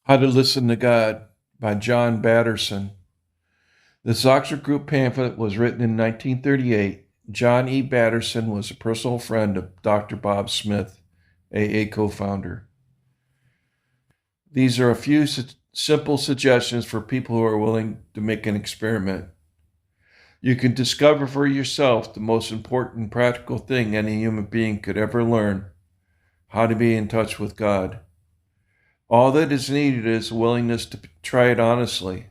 How to Listen to God by John Batterson. This Oxford Group pamphlet was written in 1938. John E. Batterson was a personal friend of Dr. Bob Smith, AA co founder. These are a few simple suggestions for people who are willing to make an experiment. You can discover for yourself the most important practical thing any human being could ever learn: how to be in touch with God. All that is needed is a willingness to try it honestly.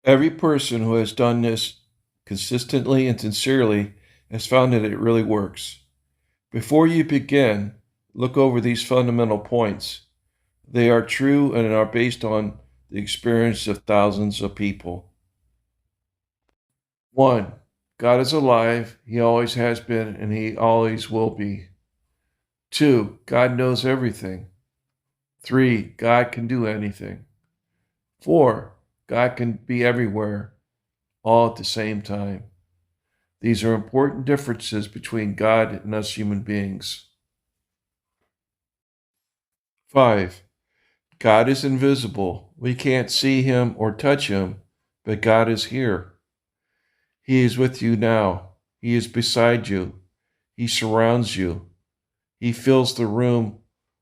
Every person who has done this consistently and sincerely has found that it really works. Before you begin, look over these fundamental points. They are true and are based on the experience of thousands of people. 1. God is alive. He always has been and he always will be. 2. God knows everything. 3. God can do anything. 4. God can be everywhere, all at the same time. These are important differences between God and us human beings. 5. God is invisible. We can't see him or touch him, but God is here. He is with you now. He is beside you. He surrounds you. He fills the room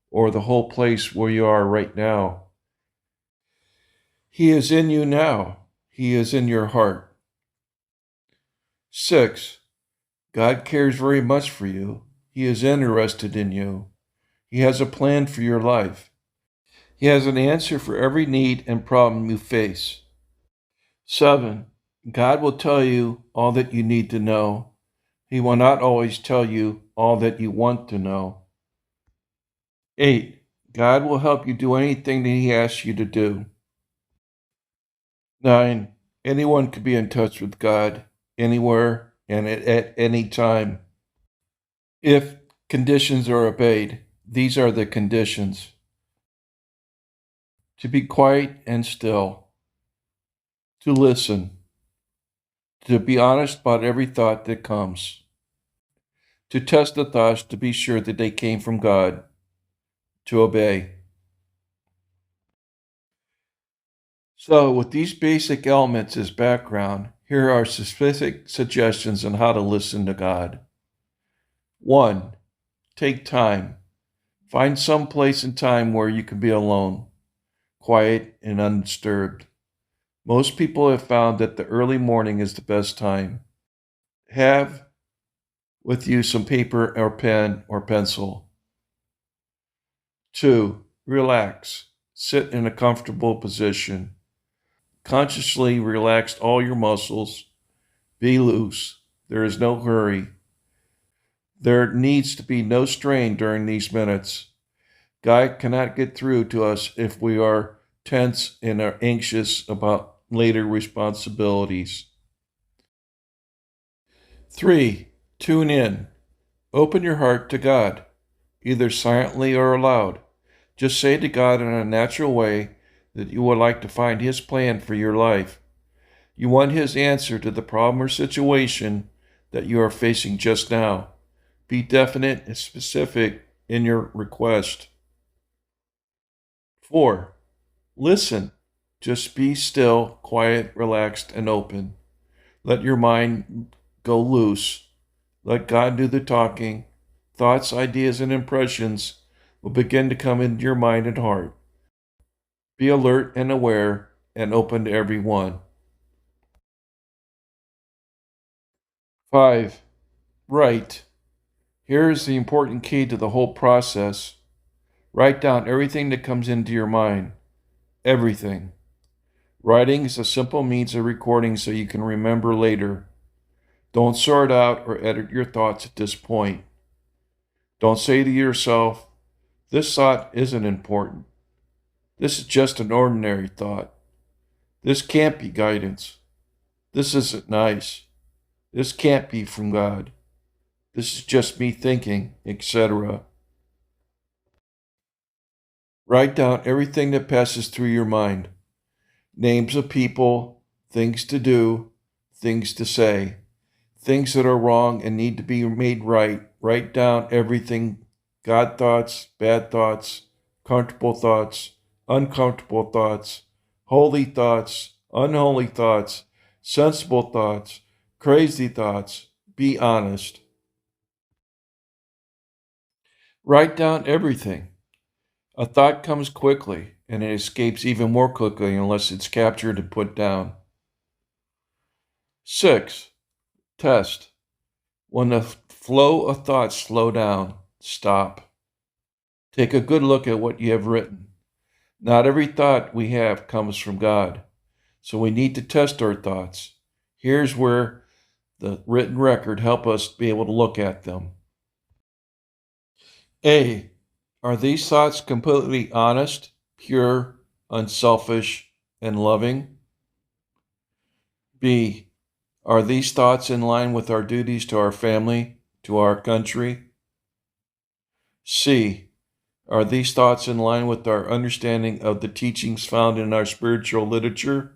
or the whole place where you are right now. He is in you now. He is in your heart. 6. God cares very much for you. He is interested in you. He has a plan for your life. He has an answer for every need and problem you face. 7. God will tell you all that you need to know. He will not always tell you all that you want to know. 8. God will help you do anything that he asks you to do. 9. Anyone can be in touch with God anywhere and at any time. If conditions are obeyed, these are the conditions: to be quiet and still, to listen, to be honest about every thought that comes, to test the thoughts to be sure that they came from God, to obey. So, with these basic elements as background, here are specific suggestions on how to listen to God. 1. Take time. Find some place and time where you can be alone, quiet and undisturbed. Most people have found that the early morning is the best time. Have with you some paper or pen or pencil. 2. Relax. Sit in a comfortable position. Consciously relax all your muscles. Be loose. There is no hurry. There needs to be no strain during these minutes. God cannot get through to us if we are tense and are anxious about later responsibilities. 3. Tune in. Open your heart to God, either silently or aloud. Just say to God in a natural way that you would like to find his plan for your life. You want his answer to the problem or situation that you are facing just now. Be definite and specific in your request. 4. Listen. Just be still, quiet, relaxed, and open. Let your mind go loose. Let God do the talking. Thoughts, ideas, and impressions will begin to come into your mind and heart. Be alert and aware and open to every one. 5. Write. Here is the important key to the whole process. Write down everything that comes into your mind. Everything. Writing is a simple means of recording so you can remember later. Don't sort out or edit your thoughts at this point. Don't say to yourself, this thought isn't important. This is just an ordinary thought. This can't be guidance. This isn't nice. This can't be from God. This is just me thinking, etc. Write down everything that passes through your mind. Names of people, things to do, things to say, things that are wrong and need to be made right. Write down everything: God thoughts, bad thoughts, comfortable thoughts, uncomfortable thoughts, holy thoughts, unholy thoughts, sensible thoughts, crazy thoughts. Be honest. Write down everything. A thought comes quickly, and it escapes even more quickly unless it's captured and put down. 6. Test. When the flow of thoughts slow down, stop. Take a good look at what you have written. Not every thought we have comes from God, so we need to test our thoughts. Here's where the written record help us be able to look at them. A. Are these thoughts completely honest, pure, unselfish, and loving? B. Are these thoughts in line with our duties to our family, to our country? C. Are these thoughts in line with our understanding of the teachings found in our spiritual literature?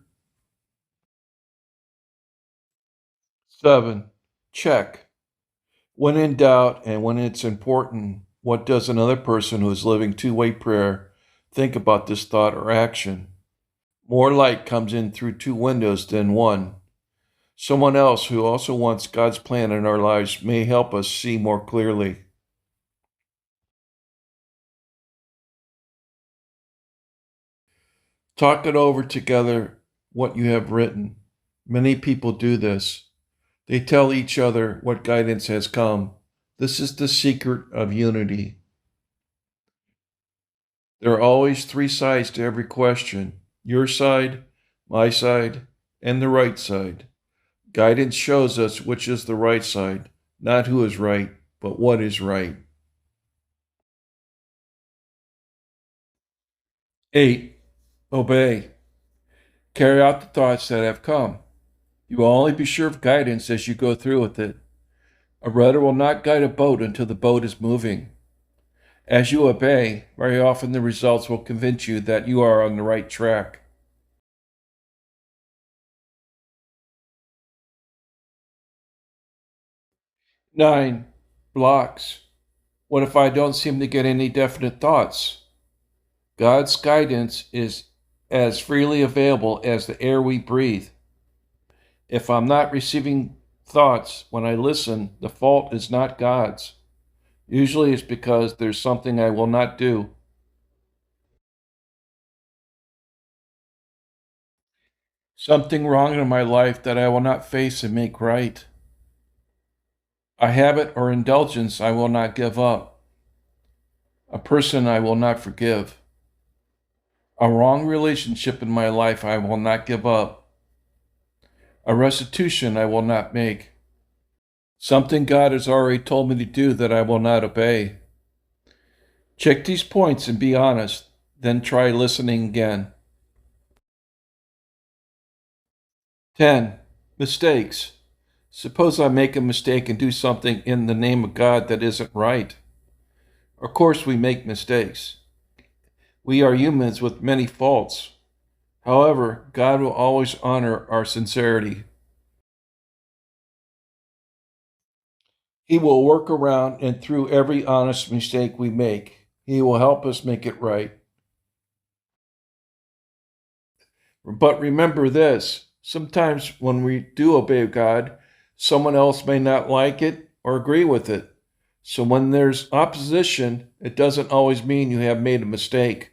7. Check. When in doubt and when it's important, what does another person who is living two-way prayer think about this thought or action? More light comes in through two windows than one. Someone else who also wants God's plan in our lives may help us see more clearly. Talk it over together what you have written. Many people do this. They tell each other what guidance has come. This is the secret of unity. There are always three sides to every question: your side, my side, and the right side. Guidance shows us which is the right side, not who is right, but what is right. 8. Obey. Carry out the thoughts that have come. You will only be sure of guidance as you go through with it. A rudder will not guide a boat until the boat is moving. As you obey, very often the results will convince you that you are on the right track. Nine. Blocks. What if I don't seem to get any definite thoughts? God's guidance is as freely available as the air we breathe. If I'm not receiving thoughts when I listen, the fault is not God's. Usually it's because there's something I will not do. Something wrong in my life that I will not face and make right. A habit or indulgence I will not give up. A person I will not forgive. A wrong relationship in my life I will not give up. A restitution I will not make. Something God has already told me to do that I will not obey. Check these points and be honest, then try listening again. 10. Mistakes. Suppose I make a mistake and do something in the name of God that isn't right. Of course, we make mistakes. We are humans with many faults. However, God will always honor our sincerity. He will work around and through every honest mistake we make. He will help us make it right. But remember this: sometimes when we do obey God, someone else may not like it or agree with it. So when there's opposition, it doesn't always mean you have made a mistake.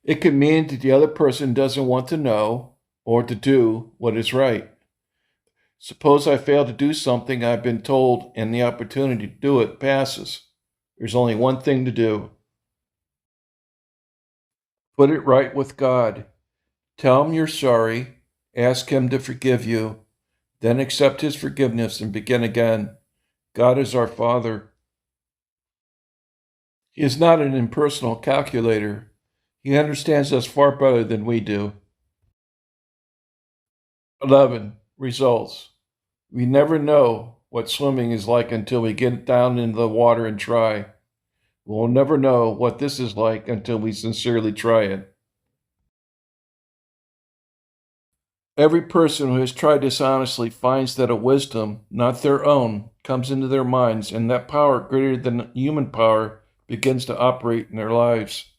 It could mean that the other person doesn't want to know or to do what is right. Suppose I fail to do something I've been told and the opportunity to do it passes. There's only one thing to do: put it right with God. Tell him you're sorry, ask him to forgive you, then accept his forgiveness and begin again. God is our Father. He is not an impersonal calculator. He understands us far better than we do. 11. Results. We never know what swimming is like until we get down into the water and try. We'll never know what this is like until we sincerely try it. Every person who has tried this honestly finds that a wisdom, not their own, comes into their minds, and that power greater than human power begins to operate in their lives.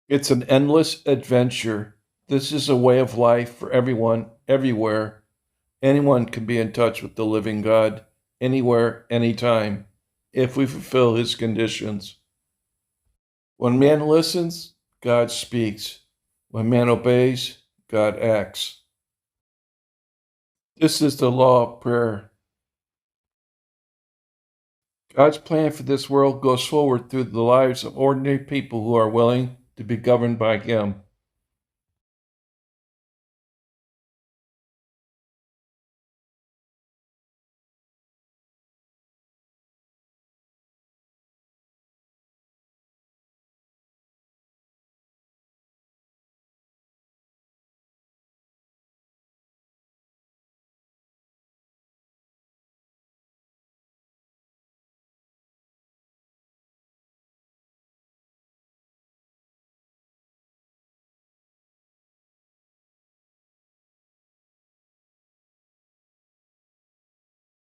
It's an endless adventure. This is a way of life for everyone, everywhere. Anyone can be in touch with the living God, anywhere, anytime, if we fulfill his conditions. When man listens, God speaks. When man obeys, God acts. This is the law of prayer. God's plan for this world goes forward through the lives of ordinary people who are willing to be governed by him.